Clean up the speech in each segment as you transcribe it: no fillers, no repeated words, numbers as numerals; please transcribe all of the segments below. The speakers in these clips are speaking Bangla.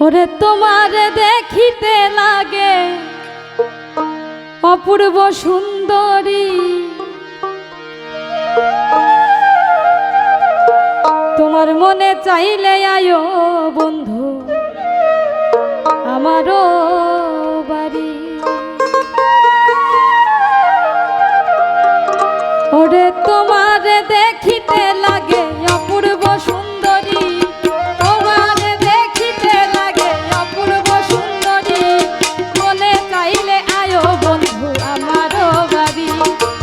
ওরে তোমার দেখিতে লাগে অপূর্ব সুন্দরী, তোমার মনে চাইলে আয়ো বন্ধু আমারও বাড়ি। ওরে তোমার দেখিতে লাগে অপূর্ব সুন্দরী, তোমার দেখিতে লাগে অপূর্ব সুন্দরী, মনে চাইলে আয়ো বন্ধু আমারও বাড়ি।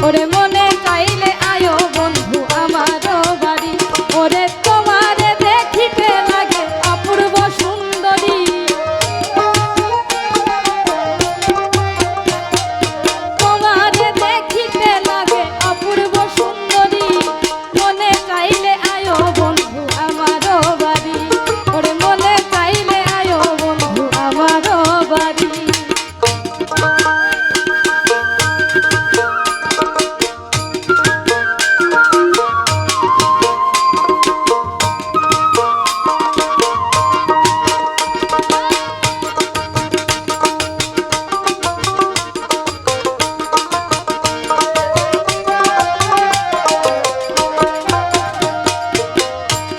ওরে মনে চাইলে আয়ো বন্ধু আমারও বাড়ি। ওরে তোমার দেখিতে লাগে অপূর্ব সুন্দরী, তোমার দেখিতে লাগে অপূর্ব সুন্দরী, মনে চাইলে আয়ো বন্ধু আমারও বাড়ি। ওরে মনে চাইলে আয়ো বন্ধু আমারও বাড়ি।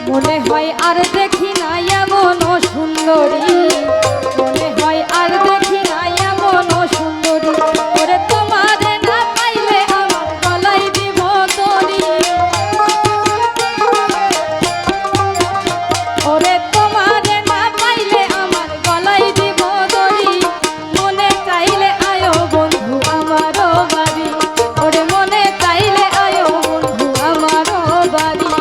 মনে হয় আর দেখি না এমন সুন্দরী, মনে হয় আর দেখি না এমন সুন্দরী, ওরে তোমার না পাইলে আমার গলায় দিব দড়ি। ওরে তোমার না পাইলে আমার গলায় দিব দড়ি, মনে চাইলে আয়ো বন্ধু আমারও বাড়ি। ওরে মনে চাইলে আয়ো বন্ধু আমারও বাড়ি।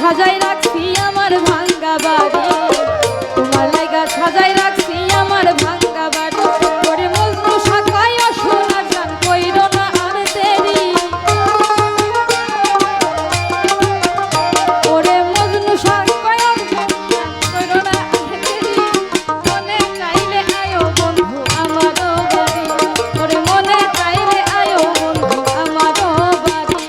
সাজাই রাখছি আমার ভাঙ্গা বাড়ি, তোমার লাইগা সাজাই রাখছি আমার ভাঙ্গা বাড়ি। ওরে মজনু শাখায় সোনার গান কইরো না আর দেরি, ওরে মজনু শাখায় কইরো না আর দেরি, মনে চাইলে আয়ো বন্ধু আমারও বাড়ি। ওরে মনে চাইলে আয়ো বন্ধু আমারও বাড়ি।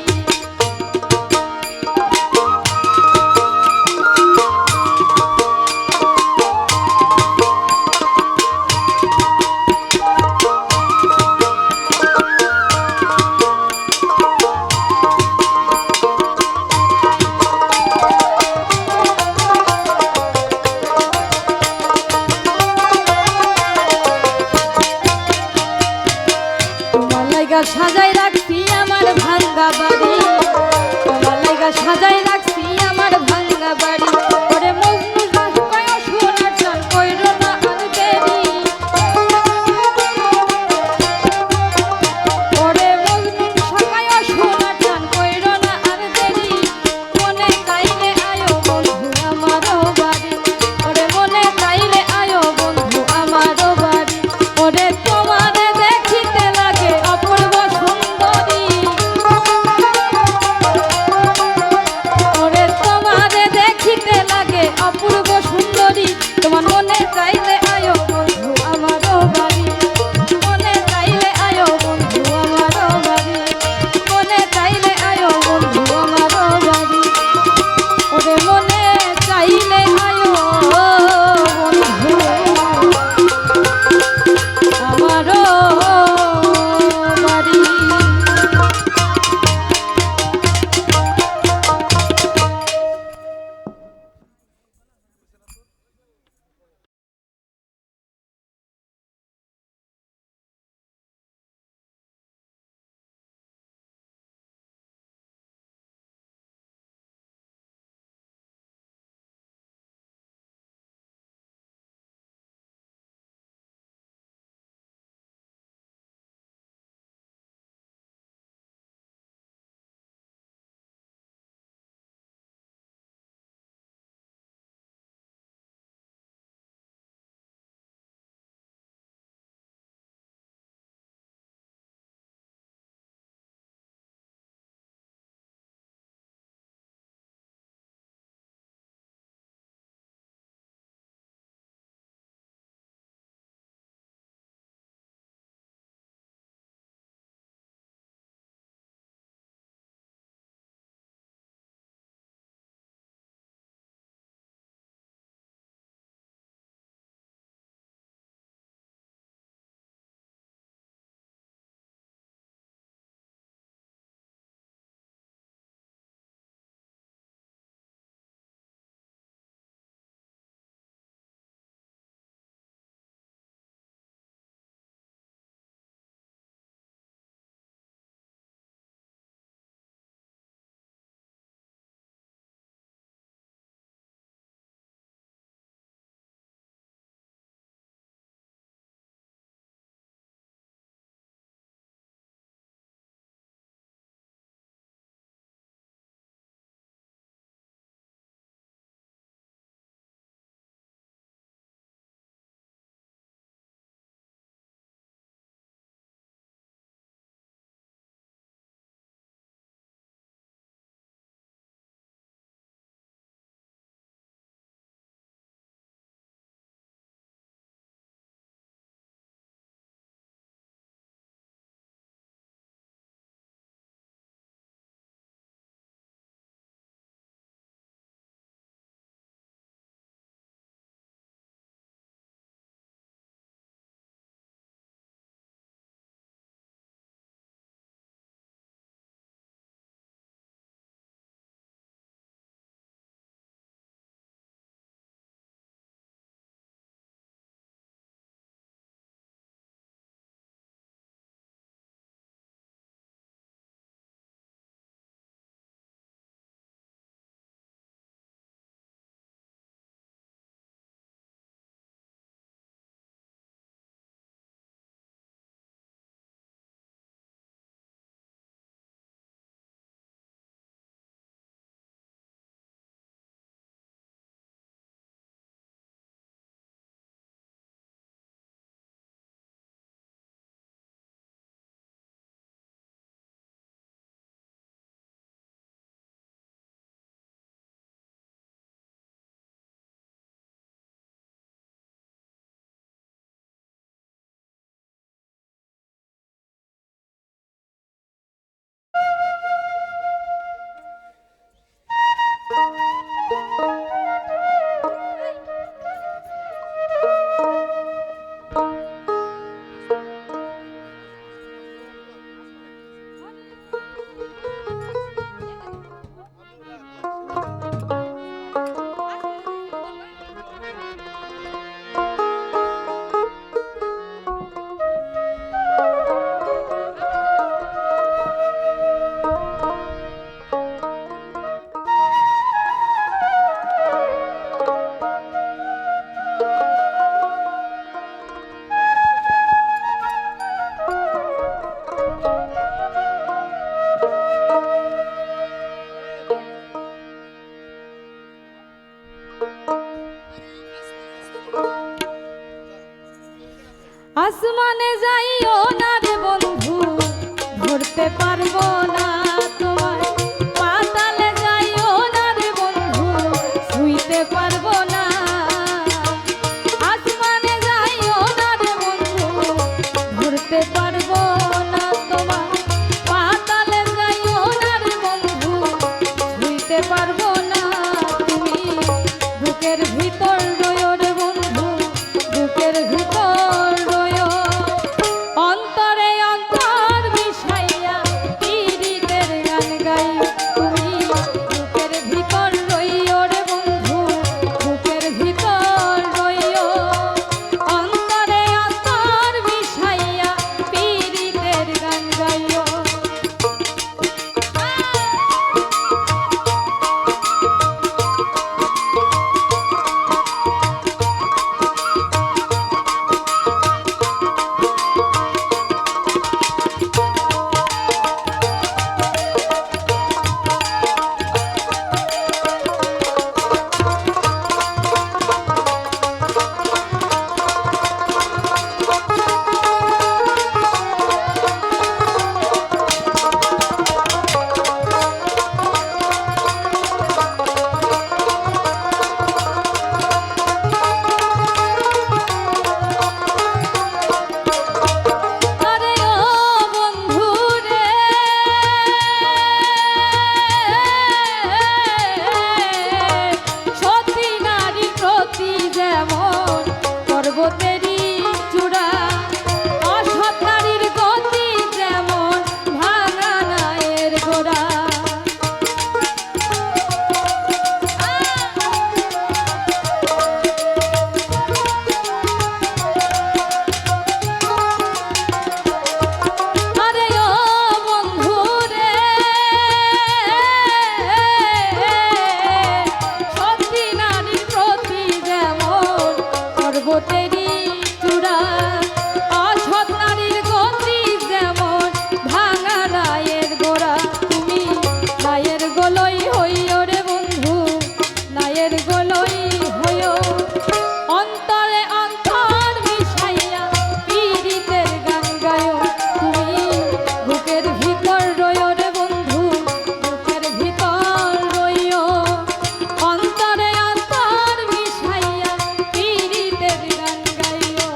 আসমানে যাইও না রে বন্ধু, ধরতে পারবো না তোমায়। পাতালে যাইও না রে বন্ধু, ছুঁইতে পারবো না। আসমানে যাইও না রে বন্ধু, ধরতে পারবো না তোমায়। পাতালে যাইও না রে বন্ধু, ছুঁইতে পারবো না। তুমি বুকের ভিতর রয়ো রে বন্ধু, বুকের ভিতর রয়ো। অন্তরে অন্তর মিশাইয়া পীড়িতের গান গাই। তুমি বুকের ভিতর রইও রে বন্ধু, বুকের ভিতর রইও। অন্তরে অন্তর মিশাইয়া পীড়িতের গান গাইও। পর্বতেরই চূড়া, অসৎ নারীর গতি যেমন ভাঙা নায়ের গোড়া। আরে ও বন্ধু রে, সতী নারীর প্রতি যেমন পর্বতেরই চূড়া, অসৎ নারীর গতি যেমন ভাঙা নায়ের গোড়া। তুমি নায়ের গোলই হইও রে বন্ধু, নায়ের গোলই হইও। অন্তরে অন্তর মিশাইয়া পীড়িতের গান গায়ো। তুমি বুকের ভিতর রইও রে বন্ধু, বুকের ভিতর রইও। অন্তরে অন্তর মিশাইয়া পীড়িতের গান গাইও।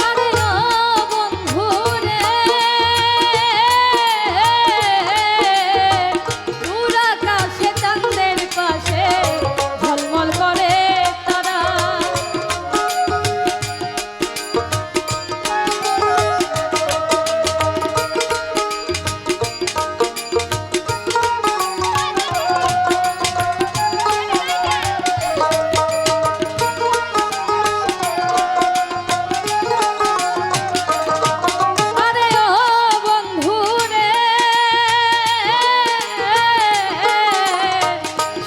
আরে ও বন্ধু রে, দূর আকাশে চাঁদের পাশে ঝলমল করে তারা। আরে ও বন্ধু রে,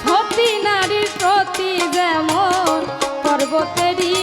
সতী নারীর প্রতি যেমন পর্বতেরই